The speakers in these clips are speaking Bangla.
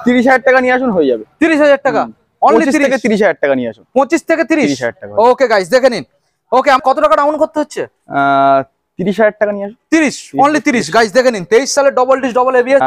30,000 টাকা নিয়ে আসুন, হয়ে যাবে। 30,000 টাকা, অনলি 25 থেকে 30,000 টাকা নিয়ে আসুন। 25 থেকে 30,000 টাকা। ওকে গাইস দেখে নিন। ওকে, কত টাকা ডাউন করতে হচ্ছে? 30,000 টাকা নিয়ে আসুন। 30, অনলি 30 গাইস দেখে নিন। 23 সালে ডবল ডিস ডবল এবিএস।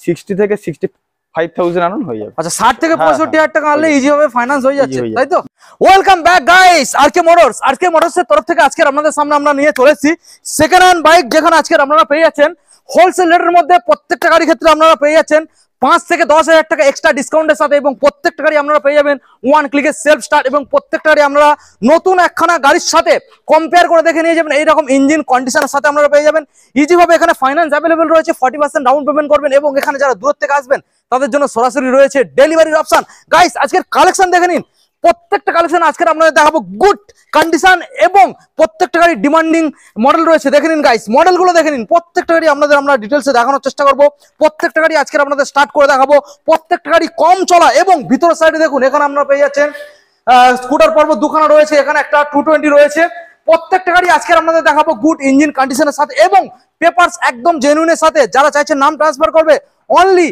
60 থেকে 65,000 আনুন, হয়ে যাবে। আচ্ছা, 60 থেকে 65,000 টাকা আনলে ইজি ভাবে ফাইন্যান্স হয়ে যাচ্ছে, হয়ে যাবে। তাই তো? Welcome back guys, R K motors. R K motors এর তরফ থেকে আজকে আপনাদের সামনে আমরা নিয়ে চলেছি সেকেন্ড হ্যান্ড বাইক, যেখানে আজকে আপনারা পেয়ে যাচ্ছেন হোলসেল রেটের মধ্যে প্রত্যেকটা গাড়ির ক্ষেত্রে আপনারা পেয়ে যাচ্ছেন 5 থেকে 10,000 টাকা এক্সট্রা ডিসকাউন্টের সাথে, এবং প্রত্যেকটা গাড়ি আপনারা পেয়ে যাবেন ওয়ান ক্লিকে সেলফ স্টার্ট, এবং প্রত্যেকটা গাড়ি আপনারা নতুন একখানা গাড়ির সাথে কম্পেয়ার করে দেখে নিয়ে যাবেন। এইরকম ইঞ্জিন কন্ডিশনের সাথে আপনারা পেয়ে যাবেন ইজি ভাবে। এখানে ফাইন্যান্স অ্যাভেলেবল রয়েছে, 40% ডাউন পেমেন্ট করবেন, এবং এখানে যারা দূর থেকে আসবেন তাদের জন্য সরাসরি রয়েছে ডেলিভারির অপশন। গাইস আজকের কালেকশন দেখে নিন, প্রত্যেকটা কালেকশন আজকের আপনাদের দেখাবো গুড কন্ডিশন, এবং প্রত্যেকটা গাড়ি ডিমান্ডিং মডেল রয়েছে। দেখে নিন গাইস, মডেলগুলো দেখে নিন। প্রত্যেকটা গাড়ি আপনাদের আমরা ডিটেলসে দেখানোর চেষ্টা করব। প্রত্যেকটা গাড়ি আজকের আপনাদের স্টার্ট করে দেখাবো। প্রত্যেকটা গাড়ি কম চলা, এবং ভিতরের সাইডে দেখুন এখানে আপনারা পেয়ে যাচ্ছেন স্কুটার পর্ব দুখানা রয়েছে, এখানে একটা 220 রয়েছে। প্রত্যেকটা গাড়ি আজকের আপনাদের দেখাবো গুড ইঞ্জিন কন্ডিশনের সাথে, এবং পেপারস একদম জেনুইনের সাথে। যারা চাইছেন নাম ট্রান্সফার করবে, অনলি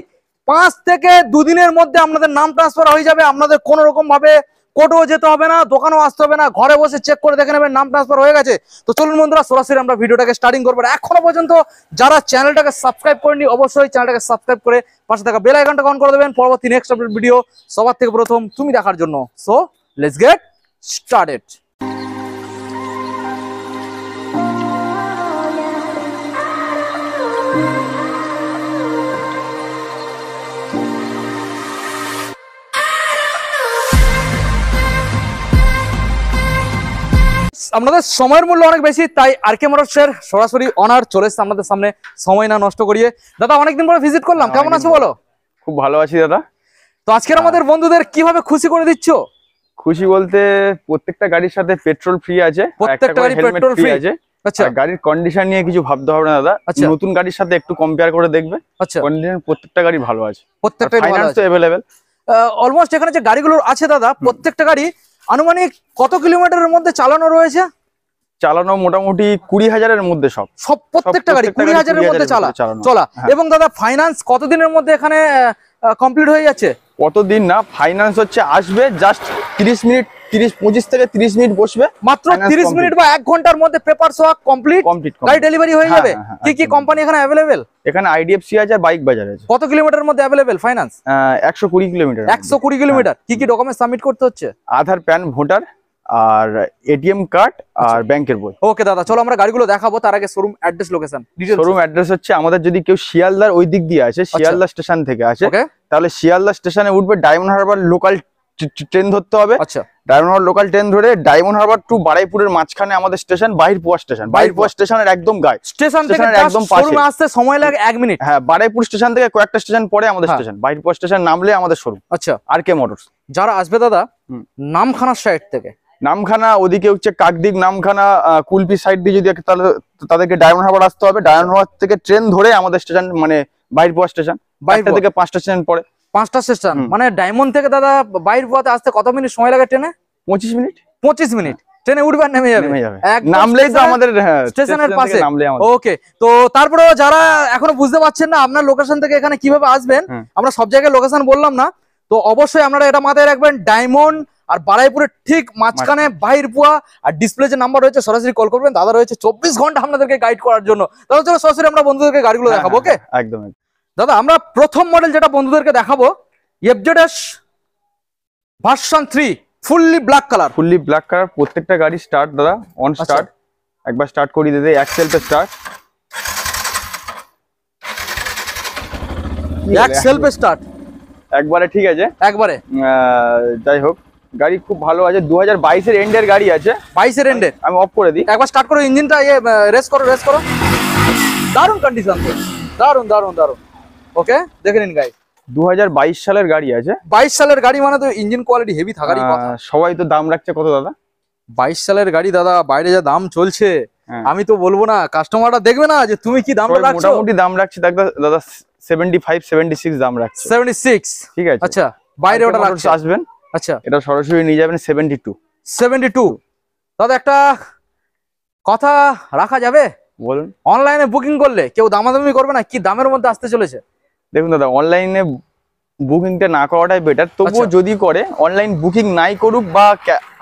5 থেকে 2 দিনের মধ্যে আপনাদের নাম ট্রান্সফার হয়ে যাবে। আপনাদের কোনো রকম ভাবে কোর্টেও যেতে হবে না, দোকানেও আসতে হবে না, ঘরে বসে চেক করে দেখে নেবেন নাম ট্রান্সফার হয়ে গেছে। তো চলুন বন্ধুরা, সরাসরি আমরা ভিডিওটাকে স্টার্টিং করবো। এখনো পর্যন্ত যারা চ্যানেলটাকে সাবস্ক্রাইব করেনি, অবশ্যই চ্যানেলটাকে সাবস্ক্রাইব করে পাশে থাকা বেল আইকনটা অন করে দেবেন পরবর্তী নেক্সট আপডেট ভিডিও সবার থেকে প্রথম তুমি দেখার জন্য। So let's get started. আপনাদের সময়ের মূল্য অনেক বেশি, তাই আরকে মোটরসের সরাসরি অনার চলে এসেছে আপনাদের সামনে, সময় না নষ্ট করিয়ে। দাদা অনেকদিন পরে ভিজিট করলাম, কেমন আছো বলো? খুব ভালো আছি দাদা। তো আজকের আমাদের বন্ধুদের কিভাবে খুশি করে দিচ্ছ? খুশি বলতে প্রত্যেকটা গাড়ির সাথে পেট্রোল ফ্রি আছে, প্রত্যেকটা গাড়ি পেট্রোল ফ্রি আছে। আচ্ছা, গাড়ির কন্ডিশন নিয়ে কিছু ভাবতে হবে না দাদা। নতুন গাড়ির সাথে একটু কম্পেয়ার করে দেখবে। আচ্ছা, কন্ডিশন প্রত্যেকটা গাড়ি ভালো আছে, প্রত্যেকটা ফাইন্যান্স তো अवेलेबल। অলমোস্ট এখানে যে গাড়িগুলো আছে দাদা, প্রত্যেকটা গাড়ি আনুমানিক কত কিলোমিটারের মধ্যে চালানো রয়েছে? চালানো মোটামুটি 20,000-এর মধ্যে সব প্রত্যেকটা গাড়ি 20,000-এর মধ্যে চলা। এবং দাদা ফাইন্যান্স কতদিনের মধ্যে এখানে কমপ্লিট হয়ে যাচ্ছে? কতদিন না, ফাইন্যান্স হচ্ছে আসবে জাস্ট 30 মিনিট, 25 থেকে 30 মিনিট বসবে, মাত্র 30 মিনিট বা 1 ঘন্টার মধ্যে পেপার সব কমপ্লিট, গাড়ি ডেলিভারি হয়ে যাবে। কি কি কোম্পানি এখানে अवेलेबल? এখানে আইডিএফসি আছে আর বাইক বাজার আছে। কত কিলোমিটারের মধ্যে अवेलेबल ফাইন্যান্স? 120 কিলোমিটার। 120 কিলোমিটার। কি কি ডকুমেন্ট সাবমিট করতে হচ্ছে? আধার, প্যান, ভোটার আর এটিএম কার্ড আর ব্যাংকের বই। ওকে দাদা, চলো আমরা গাড়িগুলো দেখাবো। তার আগে showroom address, location, details. Showroom address হচ্ছে, আমাদের যদি কেউ শিয়ালদার ওই দিক দিয়ে আসে, শিয়ালদা স্টেশন থেকে আসে, তাহলে শিয়ালদা স্টেশনে উঠবে, ডায়মন্ড হারবার লোকাল ট্রেন ধরতে হবে। আচ্ছা, ডায়মন্ড হারবার লোকাল ট্রেন ধরে ডায়মন্ড হারবার টু বারাইপুরের মাঝখানে আমাদের স্টেশন, বাহিরপুয়া স্টেশন। বাহিরপুয়া স্টেশনের একদম গায়ে, স্টেশন থেকে একদম শোরুমে আসতে সময় লাগে 1 মিনিট। হ্যাঁ, বারাইপুর স্টেশন থেকে কয়েকটা স্টেশন পরে আমাদের স্টেশন। বাহিরপুয়া স্টেশন নামলে আমাদের শোরুম। আচ্ছা, আরকে মোটরস। যারা আসবে দাদা নামখানার সাইড থেকে, নামখানা ওদিকে হচ্ছে কাকদিক, নামখানা, কুলপি সাইড দিয়ে যদি তাহলে তাদেরকে ডায়মন্ড হারবার আসতে হবে। ডায়মন্ড হারবার থেকে ট্রেন ধরে আমাদের স্টেশন, মানে বাহিরপুয়া স্টেশন। 4টা থেকে 5টা স্টেশন পরে, 5টা স্টেশন। মানে ডায়মন্ড থেকে দাদা বাহিরপুয়াতে আসতে কত মিনিট সময় লাগে ট্রেনে? 25 মিনিট। 25 মিনিট ট্রেনে উঠবে, নেমে যাবে। নামলেই তো আমাদের স্টেশনের পাশে। ওকে, তো তারপরে যারা এখনো বুঝতে পারছেন না আপনার লোকেশন থেকে এখানে কিভাবে আসবেন, আমরা সব জায়গায় লোকেশন বললাম না, তো অবশ্যই আপনারা এটা মাথায় রাখবেন। ডায়মন্ড আর বারাইপুরের ঠিক মাঝখানে বাহিরপুয়া, আর ডিসপ্লে যে নাম্বার রয়েছে সরাসরি কল করবেন। দাদা রয়েছে 24 ঘন্টা আপনাদেরকে গাইড করার জন্য। তাহলে চলো সরাসরি আমরা বন্ধুদেরকে গাড়িগুলো দেখাবো। ওকে একদম। দাদা আমরা প্রথম মডেল যেটা বন্ধুদেরকে দেখাবো, FZS version 3, fully black colour. Fully black colour. প্রত্যেকটা গাড়ি স্টার্ট দাদা, অন স্টার্ট। একবার স্টার্ট করি দিতে, এক্সেল পে স্টার্ট, এক্সেল পে স্টার্ট একবারে ঠিক আছে, একবারে। যাই হোক, গাড়ি খুব ভালো আছে। 2022-এর এন্ডের গাড়ি আছে। 22-এর এন্ডের। আমি অফ করে দিই, একবার স্টার্ট করো ইঞ্জিনটা, রেস করো, রেস করো। দারুণ কন্ডিশন তো, দারুণ দারুণ দারুণ। ওকে দেখে নিন গাইস, 2022 সালের গাড়ি আছে। 22 সালের গাড়ি মানে তো ইঞ্জিন কোয়ালিটি হেভি থাকারই কথা। সবাই তো দাম রাখছে কত দাদা? 22 সালের গাড়ি দাদা, বাইরে যা দাম চলছে আমি তো বলবো না, কাস্টমাররা দেখবে না যে তুমি কি দামটা রাখছো। মোটামুটি দাম রাখছি দাদা 75-76 দাম রাখছে। 76, ঠিক আছে। আচ্ছা, বাইরে ওটা রাখছে। আসবেন, আচ্ছা, এটা সরাসরি নিয়ে যাবেন 72। দাদা একটা কথা রাখা যাবে? বলুন। অনলাইনে বুকিং করলে কেউ দামাদামি করবে না, কি দামের মধ্যে আসতে চলেছে? দেখুন দাদা, অনলাইনে বুকিংটা না করাটাই বেটার, তবুও আচ্ছা। যদি করে অনলাইন বুকিং নাই করুক বা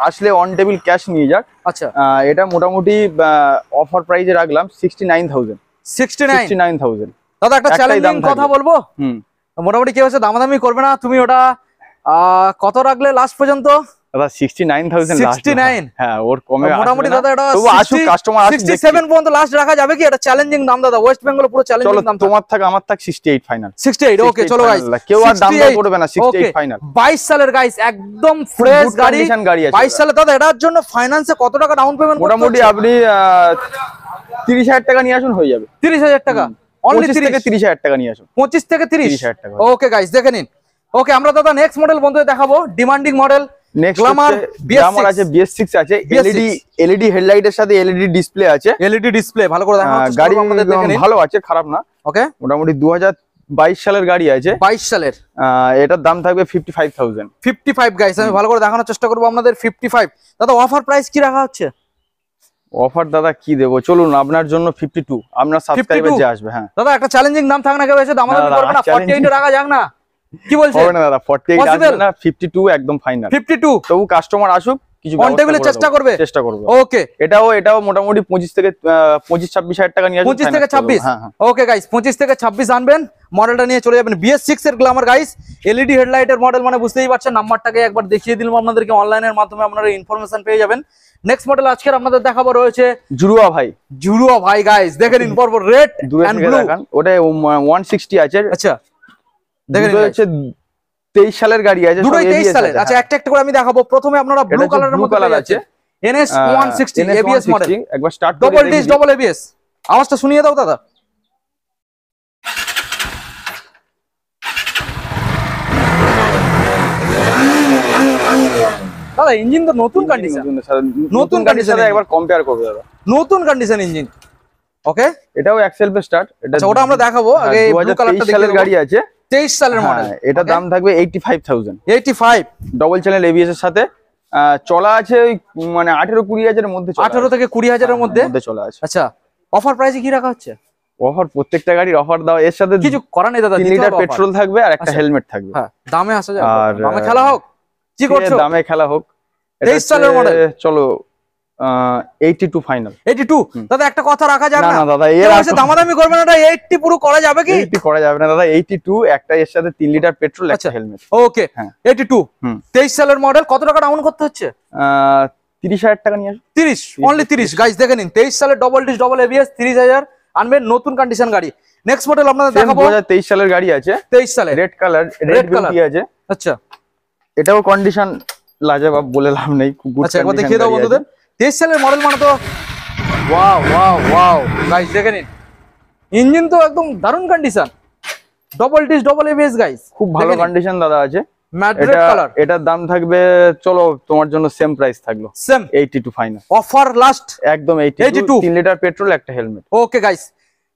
আসলে অন টেবিল ক্যাশ নিয়ে যাক। আচ্ছা, এটা মোটামুটি অফার প্রাইসে রাখলাম 69,000। 69 দাদা একটা একটাই চ্যালেঞ্জিং দাম থাকবে। কথা বলবো, হুম মোটামুটি কেউ হচ্ছে দামাদামি করবে না, তুমি ওটা কত রাখলে লাস্ট পর্যন্ত? দাদা 69,000 লাস্ট। 69 হ্যাঁ, ওর কমে মোটামুটি দাদা এটা তবু আসুক কাস্টমার আসুক 67 পর্যন্ত লাস্ট রাখা যাবে কি? এটা চ্যালেঞ্জিং দাম দাদা, ওয়েস্ট বেঙ্গল পুরো চলো চ্যালেঞ্জিং দাম। তোমার থাক আমার থাক 68 ফাইনাল। 68 ওকে চলো গাইস, কেউ আর দাম দর করবে না, 68 ফাইনাল। 22 সালের গাইস একদম ফ্রেশ গাড়ি, গাড়ি আছে 22 সালে দাদা। এটার জন্য ফাইন্যান্সে কত টাকা ডাউন পেমেন্ট? মোটামুটি আপনি 30,000 টাকা নিয়ে আসুন হয়ে যাবে। 30,000 টাকা অনলি 25 থেকে 30,000 টাকা নিয়ে আসুন। 25 থেকে 30,000 টাকা। ওকে গাইস দেখে নিন। ওকে আমরা দাদা নেক্সট মডেল বন্ধুদের দেখাবো, demanding model next Glamour Glamour আছে, BS6 আছে, এলইডি হেডলাইটের সাথে এলইডি ডিসপ্লে আছে। এলইডি ডিসপ্লে ভালো করে দেখানো, গাড়ি ভালো আছে, খারাপ না। ওকে মোটামুটি 2022 সালের গাড়ি আছে, 22 সালের। এটার দাম থাকবে 55,000। 55 গাইস আমি ভালো করে দেখানোর চেষ্টা করবো আপনাদের। 55 দাদা অফার প্রাইস কি রাখা হচ্ছে? অফার দাদা কি দেবো, চলুন আপনার জন্য 52 আপনার সাবস্ক্রাইবার যে আসবে। হ্যাঁ দাদা একটা চ্যালেঞ্জিং দাম থাক না, কেউ এসে দামাদামি দাদা, করবে না, 48 এ রাখা যাক না, কি বলছেন? হবে না দাদা, 48 Possible? আসবে না, 52 একদম ফাইনাল। 52 তবু কাস্টমার আসুক, কিছু অন টেবিলে চেষ্টা করবে। ওকে এটাও মোটামুটি 25-26 হাজার টাকা নিয়ে আসবেন। 25 থেকে 26 হ্যাঁ হ্যাঁ। ওকে গাইস 25 থেকে 26 আনবেন, মডেলটা নিয়ে চলে যাবেন। BS6 এর গ্ল্যামার গাইস, এলইডি হেডলাইটের মডেল, মানে বুঝতেই পারছেন, নাম্বারটাকে একবার দেখিয়ে দিলাম আপনাদেরকে, অনলাইনের মাধ্যমে আপনারা ইনফরমেশন পেয়ে যাবেন। নেক্সট মডেল আজকের আপনাদের দেখাবো রয়েছে জুড়ুয়া ভাই। জুড়ুয়া ভাই গাইস দেখেন নিন পরপর রেড এন্ড ব্লু। ওটা 160 আছে। আচ্ছা দেখেন দুটো হচ্ছে 23 সালের গাড়ি আছে, দুটোই 23 সালের। আচ্ছা একটা একটা করে আমি দেখাবো। প্রথমে আপনারা ব্লু কালারের মধ্যে কালার আছে, NS 160 ABS মডেল, একবার স্টার্ট করে ডবল ডিস ডবল ABS। আওয়াজটা শুনিয়ে দাও দাদা। দাদা ইঞ্জিন তো নতুন কন্ডিশন, নতুন গাড়ির সাথে একবার কম্পেয়ার করবে দাদা, নতুন কন্ডিশন ইঞ্জিন। ওকে এটাও এক্সেল পে স্টার্ট। আচ্ছা ওটা আমরা দেখাবো, আগে ব্লু কালারটা সালের গাড়ি আছে, 23 সালের মডেল। এটা দাম থাকবে 85,000। 85 ডবল চ্যানেল ABS এর সাথে চলা আছে ওই মানে 18-20 হাজারের মধ্যে, 18 থেকে 20 হাজারের মধ্যে চলা আছে। আচ্ছা অফার প্রাইসে কি রাখা হচ্ছে? অফার প্রত্যেকটা গাড়ির অফার দাও, এর সাথে কিছু করার নেই দাদা, 3 লিটার পেট্রোল থাকবে আর একটা হেলমেট থাকবে। হ্যাঁ দামে আসা যাবে, আর দামে খেলা হোক, কি করছো? দামে খেলা হোক। 23 সালের মডেল, চলো 82 ফাইনাল। 82 দাদা একটা কথা রাখা যাবে না না? না দাদা, এর এসে দামাদামি করবে না, এটা 80 পুরো করা যাবে কি? 80 করা যাবে না দাদা, 82 একটা, এর সাথে 3 লিটার পেট্রোল একটা হেলমেট। ওকে 82 23 সালের মডেল। কত টাকা ডাউন করতে হচ্ছে? 30,000 টাকা নিয়ে আসবে। 30 অনলি 30 গাইস দেখে নিন। 23 সালের ডবল ডিস ডবল ABS 30,000 আনবেন, নতুন কন্ডিশন গাড়ি। নেক্সট মডেল আপনাদের দেখাবো, 2023 সালের গাড়ি আছে, 23 সালের রেড কালার, রেড কালার আছে। আচ্ছা এটাও কন্ডিশন লাজবাব, বলে লাভ নেই, খুব গুড। আচ্ছা একবার দেখিয়ে দাও বন্ধুদের। 23 সালের মডেল মানে তো ওয়াও ওয়াও ওয়াও গাইস দেখে নিন, ইঞ্জিন তো একদম দারুণ condition, double disc double ABS guys, খুব ভালো কন্ডিশন দাদা আছে। Matte red colour. এটার দাম থাকবে, চলো তোমার জন্য সেম প্রাইস থাকলো, সেম 82 ফাইনাল। অফার লাস্ট একদম 82, 3 লিটার পেট্রোল একটা হেলমেট। ওকে গাইস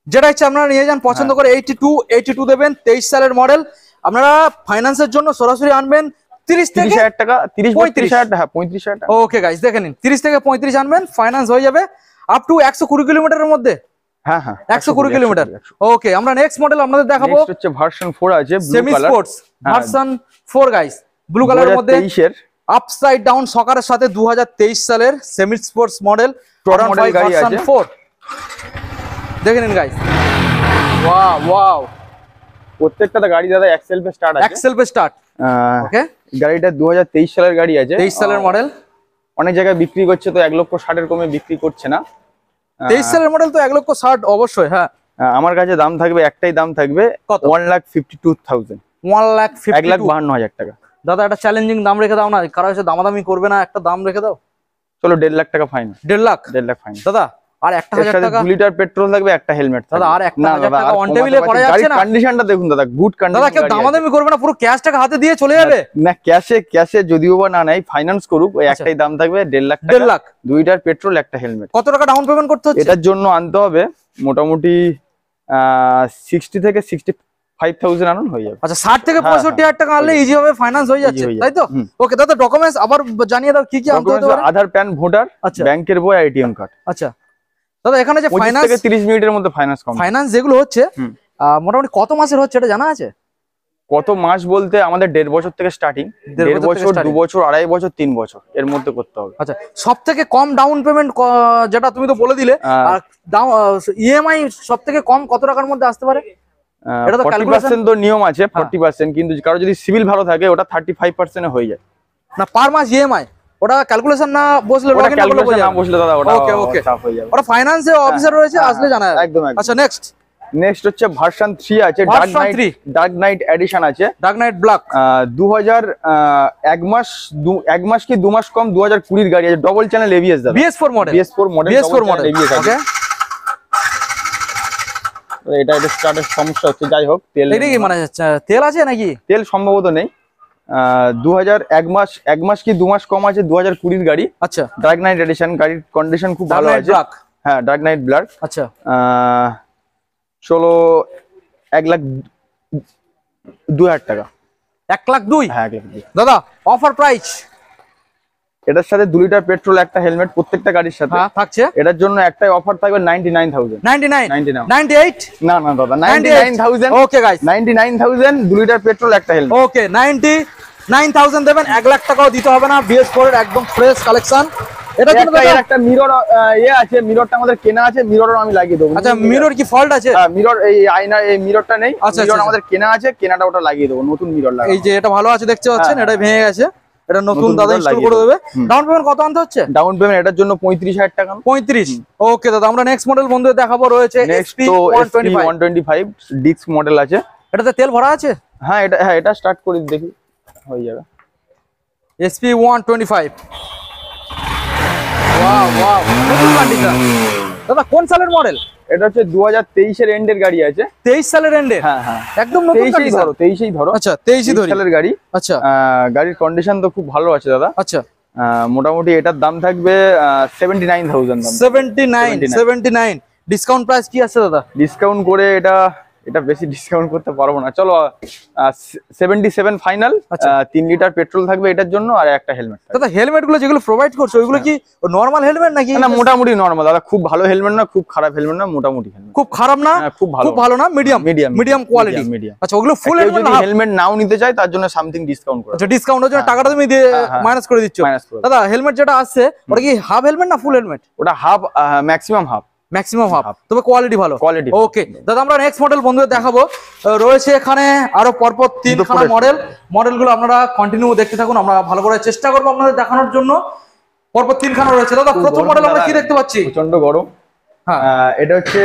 যেটা ইচ্ছা আপনারা নিয়ে যান, পছন্দ করে 82 দেবেন। 23 সালের মডেল, আপনারা ফাইন্যান্সের জন্য সরাসরি আনবেন 30,000 টাকা, 35,000 টাকা, 35,000 টাকা। ওকে গাইস দেখে নিন, 30 থেকে 35 আনবেন, ফাইন্যান্স হয়ে যাবে আপ টু 120 কিলোমিটারের মধ্যে। হ্যাঁ হ্যাঁ 120 কিলোমিটার। ওকে আমরা নেক্সট মডেল আপনাদের দেখাবো, নেক্সট হচ্ছে ভার্সন 4 আছে, blue semi colour sports version 4 guys, blue কালারের মধ্যে 2023 এর আপসাইড ডাউন সকারের সাথে 2023 সালের semi sports model, top model গাড়ি আছে। 4 দেখে নিন গাইস, ওয়াও ওয়াও, প্রত্যেকটা গাড়ি দাদা এক্সেল পে স্টার্ট আছে, এক্সেল পে স্টার্ট। ওকে গাড়িটা 2023 সালের গাড়ি আছে, 23 সালের মডেল। অনেক জায়গায় বিক্রি করছে তো 1,60,000 এর কমে বিক্রি করছে না। 23 সালের মডেল তো 1,60,000 অবশ্যই। হ্যাঁ আমার কাছে দাম থাকবে, একটাই দাম থাকবে, কত? 1,52,000, 1,52,000 টাকা। দাদা একটা চ্যালেঞ্জিং দাম রেখে দাও না, কারো এসে দামাদামি করবে না, একটা দাম রেখে দাও। চলো 1.5 লাখ টাকা ফাইন। 1.5 লাখ? 1.5 লাখ ফাইন দাদা আর 1,000 টাকা, 2 লিটার পেট্রোল থাকবে, একটা হেলমেট থাকবে। দাদা আর 1,000 টাকা অন টেবিলে করা যাচ্ছে না? কন্ডিশনটা দেখুন দাদা, গুড কন্ডিশন। দাদা কেউ দামাদামি করবে না, পুরো ক্যাশ টাকা হাতে দিয়ে চলে যাবে না। ক্যাশে যদিও বা না নাই, ফাইন্যান্স করুক, ওই একটাই দাম থাকবে 1.5 লাখ টাকা, 1.5 লাখ, 2 লিটার পেট্রোল একটা হেলমেট। কত টাকা ডাউন পেমেন্ট করতে হচ্ছে? এটার জন্য আনতে হবে মোটামুটি 60 থেকে 65,000 আনুন, হয়ে যাবে। আচ্ছা 60 থেকে 65,000 টাকা আনলে ইজি হবে, ফাইন্যান্স হয়ে যাচ্ছে, তাই তো? ওকে দাদা ডকুমেন্টস আবার জানিয়ে দাও, কি কি আনতে হতে পারে? আধার, প্যান, ভোটার, আচ্ছা ব্যাংকের বই, ATM কার্ড। আচ্ছা দাদা এখানে যে 25 ফাইন্যান্স থেকে 30 মিনিটের মধ্যে ফাইন্যান্স কম। ফাইন্যান্স যেগুলো হচ্ছে মোটামুটি কত মাসের হচ্ছে এটা জানা আছে? কত মাস বলতে আমাদের 1.5 বছর থেকে স্টার্টিং, 1.5 বছর, 2 বছর, 2.5 বছর, 3 বছর এর মধ্যে করতে হবে। আচ্ছা, সব থেকে কম ডাউন পেমেন্ট যেটা তুমি তো বলে দিলে, আর ইএমআই সব থেকে কম কত টাকার মধ্যে আসতে পারে? এটা তো 40% তো নিয়ম আছে, 40%, কিন্তু কারো যদি সিভিল ভালো থাকে ওটা 35% এ হয়ে যায়। না, পার মাস ইএমআই ওটা ক্যালকুলেশন না বসলে, ওটা ক্যালকুলেশন না বসলে দাদা ওটা ওকে ওকে চাপ হয়ে যাবে। ওটা ফাইন্যান্সে অফিসার রয়েছে, আসলে জানা যাবে। একদম। আচ্ছা, নেক্সট হচ্ছে ভার্সন 3 আছে, ডার্ক নাইট এডিশন আছে, ডার্ক নাইট ব্ল্যাক। 2000 এক মাস কি 2 মাস কম, 2020 এর গাড়ি আছে, ডবল চ্যানেল এবিএস দাদা, BS4 model, BS4 model ABS আছে। ওকে, এটা স্টার্টের সমস্যা হচ্ছে, যাই হোক। তেল এটা কি মানে তেল আছে নাকি? তেল সম্ভবত নেই। এক মাস কি 2 মাস কম আছে, 2020 এর গাড়ি। আচ্ছা, ডার্ক নাইট এডিশন, গাড়ির কন্ডিশন খুব ভালো আছে। হ্যাঁ, ডার্ক নাইট ব্ল্যাক। আচ্ছা, চলো 1,02,000 টাকা। 1,02,000? হ্যাঁ, 1,02,000 দাদা অফার প্রাইস। এটার সাথে 2 লিটার পেট্রোল, একটা হেলমেট প্রত্যেকটা গাড়ির সাথে থাকছে। এটার জন্য একটাই অফার থাকবে, 99,000। 98? না দাদা, 99,000। ওকে গাইস, 99,000, 2 লিটার পেট্রোল, একটা হেলমেট। ওকে, 99,000 দেবেন, 1,00,000 টাকাও দিতে হবে না। BS4 এর একদম ফ্রেশ কালেকশন। এটা জন্য একটা মিরর আছে, মিররটা আমাদের কেনা আছে, মিররও আমি লাগিয়ে দেবো। আচ্ছা, মিরর কি ফল্ট আছে? মিরর এই আয়না, এই মিররটা নেই, আচ্ছা, মিরর আমাদের কেনা আছে, কেনাটা ওটা লাগিয়ে দেবো, নতুন মিরর লাগাবো। এই যে এটা ভালো আছে দেখতে পাচ্ছেন, এটা ভেঙে গেছে, এটা নতুন দাদা ইনস্টল করে দেবে। ডাউন পেমেন্ট কত আনতে হচ্ছে? ডাউন পেমেন্ট এটার জন্য 35,000 টাকা। 35? ওকে দাদা, আমরা নেক্সট মডেল বন্ধুদের দেখাবো, রয়েছে SP125 ডিস্ক মডেল আছে। এটাতে তেল ভরা আছে? হ্যাঁ, এটা স্টার্ট করে দেখি, হয়ে যাবে। SP125, ওয়াও ওয়াও, নতুন কন্ডিশন। দাদা কোন সালের মডেল? এটা হচ্ছে 2023 এর এন্ডের গাড়ি আছে। 23 সালের এন্ডে? হ্যাঁ, একদম নতুন কন্ডিশন। 23ই ধরো। আচ্ছা, 23ই ধরি। সালের গাড়ি। আচ্ছা, গাড়ির কন্ডিশন তো খুব ভালো আছে দাদা। আচ্ছা, মোটামুটি এটার দাম থাকবে 79,000 দাম। 79 ডিসকাউন্ট প্রাইস কি আছে দাদা? ডিসকাউন্ট করে এটা বেশি ডিসকাউন্ট করতে পারবো না, চলো 77 ফাইনাল। 3 লিটার পেট্রোল থাকবে এটার জন্য, আর একটা হেলমেট। দাদা হেলমেট গুলো যেগুলো প্রোভাইড করছো ওইগুলো কি নরমাল হেলমেট নাকি? না, মোটামুটি নরমাল দাদা, খুব ভালো হেলমেট না, খুব খারাপ হেলমেট না, মোটামুটি হেলমেট। খুব খারাপ না, খুব ভালো না, মিডিয়াম কোয়ালিটি। আচ্ছা, ওগুলো ফুল হেলমেট যদি হেলমেট নাও নিতে চাই তার জন্য সামথিং ডিসকাউন্ট করে। আচ্ছা, ডিসকাউন্টের জন্য টাকাটা তুমি মাইনাস করে দিচ্ছ। দাদা হেলমেট যেটা আসছে ওটা কি হাফ হেলমেট না ফুল হেলমেট? ওটা হাফ, ম্যাক্সিমাম হাফ, তবে কোয়ালিটি ভালো। কোয়ালিটি ওকে দাদা, আমরা নেক্সট মডেল বন্ধুদের দেখাবো, রয়েছে এখানে আরো পরপর 3খানা মডেলগুলো আপনারা কন্টিনিউ দেখতে থাকুন, আমরা ভালো করে চেষ্টা করবো আপনাদের দেখানোর জন্য। পরপর 3খানা রয়েছে। দাদা প্রথম মডেল আমরা কি দেখতে পাচ্ছি? প্রচন্ড গরম। হ্যাঁ, এটা হচ্ছে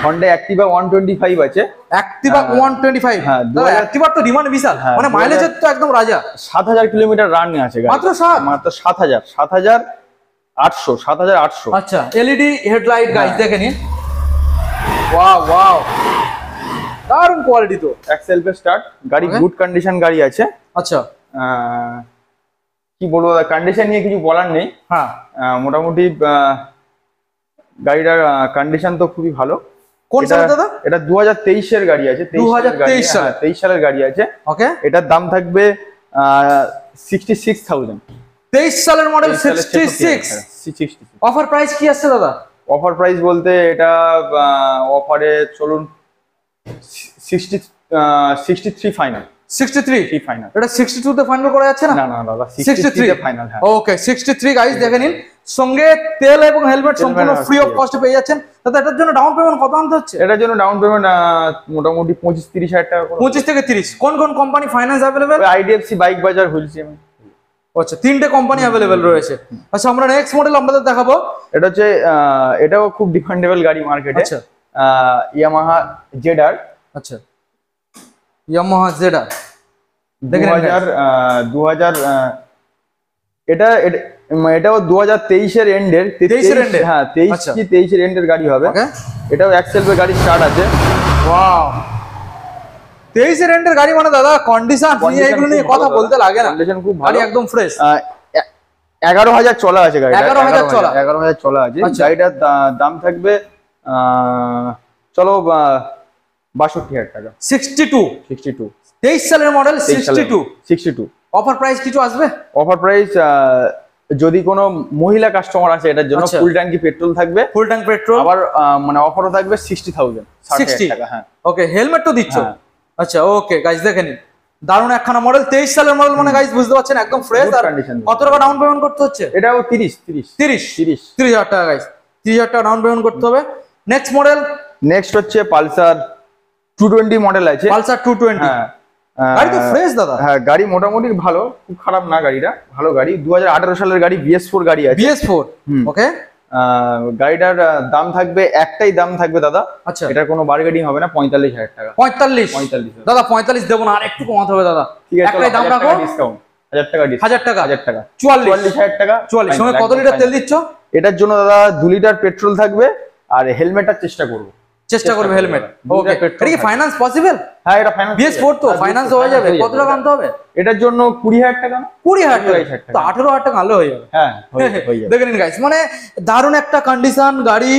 Honda Activa 125 আছে। Activa 125? হ্যাঁ, Activa তো ডিমান্ড বিশাল, মানে মাইলেজের তো একদম রাজা। 7,000 কিলোমিটার রান আছে গাড়ি। মাত্র 7,800। আচ্ছা, এলইডি হেডলাইট গাইস, দেখে নিন। ওয়াও, দারুণ কোয়ালিটি তো। সেলফ স্টার্ট গাড়ি, গুড কন্ডিশন গাড়ি আছে। আচ্ছা, কি বলবো, কন্ডিশন নিয়ে কিছু বলার নেই। হ্যাঁ, মোটামুটি গাড়িটার কন্ডিশন তো খুবই ভালো। কোন সালের দাদা? এটা 2023 এর গাড়ি আছে। 23 সালের গাড়ি আছে। ওকে, এটার দাম থাকবে 66,000। 23 সালের মডেল, 66। অফার প্রাইস কি আছে দাদা? অফার প্রাইস বলতে এটা অফারে চলুন 63 ফাইনাল। 63 ফাইনাল। এটা 62 তে ফাইনাল করা যাচ্ছে না? না দাদা, 63 তে ফাইনাল। হ্যাঁ, ওকে, 63 গাইস, দেখে নিন। সঙ্গে তেল এবং হেলমেট সম্পূর্ণ ফ্রি অফ কস্টে পেয়ে যাচ্ছেন। দাদা এটার জন্য ডাউন পেমেন্ট কত আনতে হচ্ছে? এটার জন্য ডাউন পেমেন্ট মোটামুটি 25-30 হাজার টাকা। 25 থেকে 30। কোন company finance available? IDFC, bike বাজার, হুইলসিএম। আচ্ছা, 3টে কোম্পানি अवेलेबल রয়েছে। আচ্ছা, আমরা নেক্সট মডেল আপনাদের দেখাবো। এটা হচ্ছে এটাও খুব ডিমান্ডেবল গাড়ি মার্কেটে। আচ্ছা, ইয়ামাহা ZR। আচ্ছা, ইয়ামাহা ZR দেখেন 2000 এটাও 2023 এর এন্ডের। 23 এর এন্ডে? হ্যাঁ, 23 এর এন্ডের গাড়ি হবে। এটাও এক্সেলভে গাড়ি স্টার্ট আছে। ওয়াও, 23 এর এন্ডের গাড়ি মানে দাদা কন্ডিশন এগুলো নিয়ে কথা বলতে লাগে না, কন্ডিশন খুব ভালো, গাড়ি একদম ফ্রেশ। 11,000 চলা আছে গাড়িটা। 11,000 চলা? 11,000 চলা আছে। গাড়িটার দাম থাকবে চলো 62,000 টাকা। 62? 23 সালের মডেল, 62। অফার প্রাইস কিছু আসবে? অফার প্রাইস যদি কোনো মহিলা কাস্টমার আছে এটার জন্য ফুল ট্যাঙ্কি পেট্রোল থাকবে। ফুল ট্যাঙ্ক পেট্রোল, আবার মানে অফারও থাকবে 60,000। 60 টাকা। হ্যাঁ, ওকে, হেলমেট তো দিচ্ছ? আচ্ছা, ওকে গাইস, দেখে নিন দারুণ একখানা মডেল, 23 সালের মডেল, মানে গাইস বুঝতে পারছেন একদম ফ্রেশ। আর কত টাকা ডাউন পেমেন্ট করতে হচ্ছে? এটাও 30,000 টাকা গাইস, 30,000 টাকা ডাউন পেমেন্ট করতে হবে। নেক্সট মডেল, নেক্সট হচ্ছে পালসার 220 মডেল আছে। পালসার 220, হ্যাঁ গাড়ি তো ফ্রেশ দাদা। হ্যাঁ গাড়ি মোটামুটি ভালো, খুব খারাপ না গাড়িটা, ভালো গাড়ি। 2018 সালের গাড়ি, BS4 গাড়ি আছে। BS4, ওকে। গাড়িটার দাম থাকবে, একটাই দাম থাকবে দাদা। আচ্ছা, এটা কোনো বার্গেনিং হবে না, 45,000 টাকা। 45 দাদা, 45 দেবো না, আর একটু কমাতে হবে দাদা। ঠিক আছে, একটাই দাম রাখো, ডিসকাউন্ট 1000 টাকা, 1000 টাকা, 44,000 টাকা। 44 সঙ্গে কত লিটার তেল দিচ্ছ? এটার জন্য দাদা 2 লিটার পেট্রোল থাকবে, আর হেলমেটটার চেষ্টা করবে হেলমেট। ওকে, এটা কি ফাইন্যান্স পসিবল? হ্যাঁ এটা ফাইন্যান্স, BS4 তো ফাইন্যান্স হয়ে যাবে। কত টাকা আনতে হবে এটার জন্য? 20,000 টাকা। 20,000 টাকা, তো 18,000 টাকা আনলে হয়ে যাবে। হ্যাঁ হয়ে যাবে। দেখে নিন গাইস, মানে দারুণ একটা কন্ডিশন গাড়ি।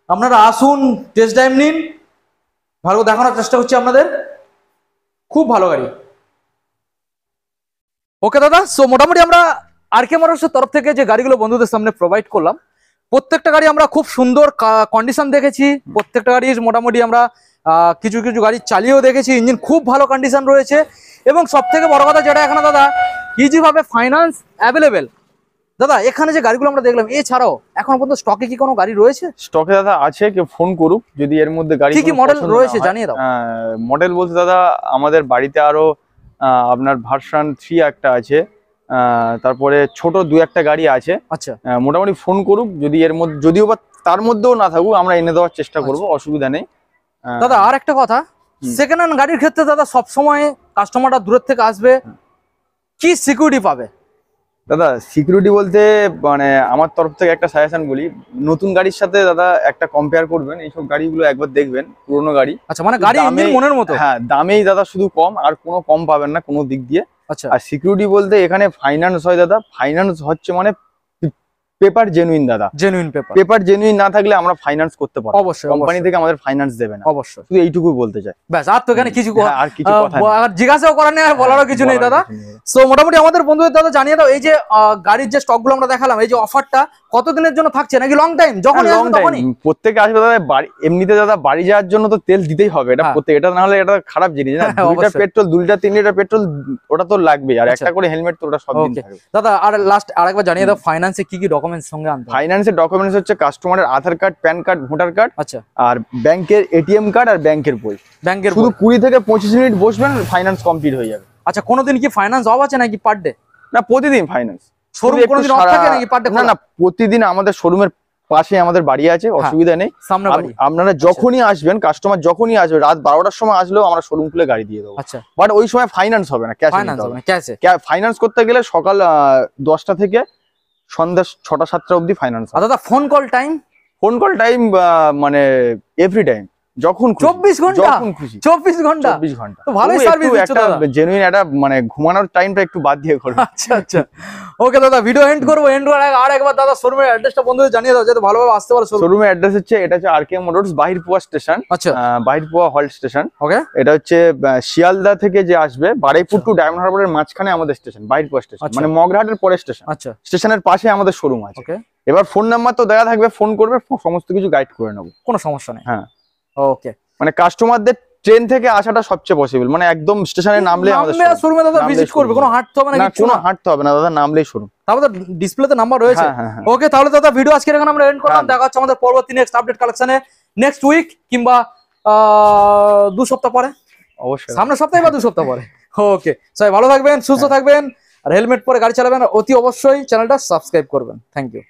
আপনারা আসুন, টেস্ট ড্রাইভ নিন, ভালো দেখানোর চেষ্টা হচ্ছে আপনাদের। খুব ভালো গাড়ি। ওকে দাদা, সো মোটামুটি আমরা আরকে মোটরসের তরফ থেকে যে গাড়িগুলো বন্ধুদের সামনে প্রোভাইড করলাম, প্রত্যেকটা গাড়ি আমরা খুব সুন্দর কন্ডিশন দেখেছি। প্রত্যেকটা গাড়ি মোটামুটি আমরা কিছু কিছু গাড়ি চালিয়েও দেখেছি, ইঞ্জিন খুব ভালো কন্ডিশন রয়েছে। এবং সব থেকে বড় কথা যেটা এখানে দাদা, ইজিভাবে ফাইন্যান্স অ্যাভেলেবেল। দাদা এখানে যে গাড়িগুলো আমরা দেখলাম, এছাড়াও এখন পর্যন্ত স্টকে কি কোনো গাড়ি রয়েছে? স্টকে দাদা আছে, কেউ ফোন করুক যদি এর মধ্যে গাড়ি কি মডেল রয়েছে জানিয়ে দাও। মডেল বলতে দাদা আমাদের বাড়িতে আরো আপনার ভার্সন 3 একটা আছে, তারপরে ছোট 2-1টা গাড়ি আছে। আচ্ছা, মোটামুটি ফোন করুক, যদি এর মধ্যে, যদিও বা তার মধ্যেও না থাকুক, আমরা এনে দেওয়ার চেষ্টা করব, অসুবিধা নেই। দাদা আর একটা কথা, সেকেন্ড হ্যান্ড গাড়ির ক্ষেত্রে দাদা সবসময় কাস্টমারটা দূরের থেকে আসবে, কি সিকিউরিটি পাবে? দাদা সিকিউরিটি বলতে মানে আমার তরফ থেকে একটা সাজেশন বলি, নতুন গাড়ির সাথে দাদা একটা কম্পেয়ার করবেন, এইসব গাড়িগুলো একবার দেখবেন, পুরোনো গাড়ি। আচ্ছা, মানে গাড়ি ইঞ্জিন মনের মতো। হ্যাঁ, দামেই দাদা শুধু কম, আর কোনো কম পাবেন না কোনো দিক দিয়ে। আচ্ছা, আর সিকিউরিটি বলতে এখানে ফাইন্যান্স হয় দাদা, ফাইন্যান্স হচ্ছে মানে পেপার জেনুইন দাদা, জেনুইন পেপার জেনুইন না থাকলে আমরা ফাইন্যান্স করতে পারবো, অবশ্যই কোম্পানি থেকে আমাদের ফাইন্যান্স দেবে না, অবশ্যই। শুধু এইটুকুই বলতে চাই, ব্যাস। আর তো এখানে কিছু আর কিছু কথা নেই, আর জিজ্ঞাসাও করার নেই, আর বলারও কিছু নেই দাদা। সো মোটামুটি আমাদের বন্ধুদের দাদা জানিয়ে দাও, এই যে গাড়ির যে স্টক গুলো আমরা দেখালাম, এই যে অফারটা কতদিনের জন্য থাকছে, নাকি লং টাইম? যখন প্রত্যেকে আসবে দাদা বাড়ি, এমনিতে দাদা বাড়ি যাওয়ার জন্য তো তেল দিতেই হবে, এটা প্রত্যেক, এটা না হলে এটা খারাপ জিনিস না। 2 litre petrol, 2 litre 3 litre petrol, ওটা তো লাগবে, আর একটা করে হেলমেট তো ওটা সব দিন থাকবে দাদা। আর লাস্ট আরেকবার জানিয়ে দাও, ফাইন্যান্সে কি কি ডকুমেন্টস সঙ্গে আনতে হবে? ফাইন্যান্সের ডকুমেন্টস হচ্ছে কাস্টমারের Aadhaar card, PAN card, voter card, আচ্ছা, আর ব্যাংকের ATM কার্ড আর ব্যাংকের বই। ব্যাংকের শুধু 20 থেকে 25 মিনিট বসবেন, ফাইন্যান্স কমপ্লিট হয়ে যাবে। আচ্ছা, কোনোদিন কি ফাইন্যান্স অফ আছে নাকি পার ডে? না, প্রতিদিন ফাইন্যান্স। শোরুম কোনোদিন অফ থাকে নাকি পার ডে? না না, প্রতিদিন আমাদের শোরুমের পাশে আমাদের বাড়ি আছে, অসুবিধা নেই, সামনে বাড়ি। আপনারা যখনই আসবেন, কাস্টমার যখনই আসবে, রাত 12টার সময় আসলেও আমরা শোরুম খুলে গাড়ি দিয়ে দেবো। আচ্ছা, বাট ওই সময় ফাইন্যান্স হবে না, ক্যাশে ফাইন্যান্স করতে গেলে সকাল 10টা থেকে সন্ধ্যা 6টা 7টা অবধি ফাইন্যান্স। দাদা phone call time? Phone call time মানে এভরি টাইম, যখন 24 ঘন্টা, যখন খুশি 24 ঘন্টা, 24 ঘন্টা। তো ভালোই সার্ভিস দিচ্ছ দাদা। জেনুইন একটা মানে ঘুমানোর টাইমটা একটু বাদ দিয়ে করবে। আচ্ছা আচ্ছা, ওকে দাদা, ভিডিও এন্ড করবো। এন্ড করার আগে আর একবার দাদা শোরুমের অ্যাড্রেসটা বন্ধুদের জানিয়ে দাও, যাতে ভালোভাবে আসতে পারে। শোরুমের অ্যাড্রেস হচ্ছে, এটা হচ্ছে আরকে মোটরস, বাহিরপুয়া স্টেশন। আচ্ছা, বাহিরপুয়া হল্ট স্টেশন। ওকে, এটা হচ্ছে শিয়ালদা থেকে যে আসবে, বারুইপুর টু ডায়মন্ড হারবারের মাঝখানে আমাদের স্টেশন, বাহিরপুয়া স্টেশন, মানে মগরাহাটের পরে স্টেশন। আচ্ছা, স্টেশনের পাশে আমাদের শোরুম আছে। ওকে, এবার ফোন নাম্বার তো দেওয়া থাকবে, ফোন করবে, সমস্ত কিছু গাইড করে নেবো, কোনো সমস্যা নেই। হ্যাঁ, ওকে। মানে কাস্টমারদের ট্রেন থেকে আসাটা সবচেয়ে পসিবল, মানে একদম স্টেশনে নামলে আমাদের শোরুমে দাদা ভিজিট করবে, কোনো হাঁটতে হবে না, কোনো হাঁটতে হবে না দাদা, নামলেই শোরুম। তারপরে ডিসপ্লেতে নাম্বার রয়েছে। ওকে, তাহলে দাদা ভিডিও আজকে এখানে আমরা এন্ড করলাম। দেখা হচ্ছে আমাদের পরবর্তী নেক্সট আপডেট কালেকশনে নেক্সট উইক, কিংবা 2 সপ্তাহ পরে, অবশ্যই সামনের সপ্তাহে বা 2 সপ্তাহ পরে। ওকে, সবাই ভালো থাকবেন, সুস্থ থাকবেন, আর হেলমেট পরে গাড়ি চালাবেন, অতি অবশ্যই চ্যানেলটা সাবস্ক্রাইব করবেন। Thank you.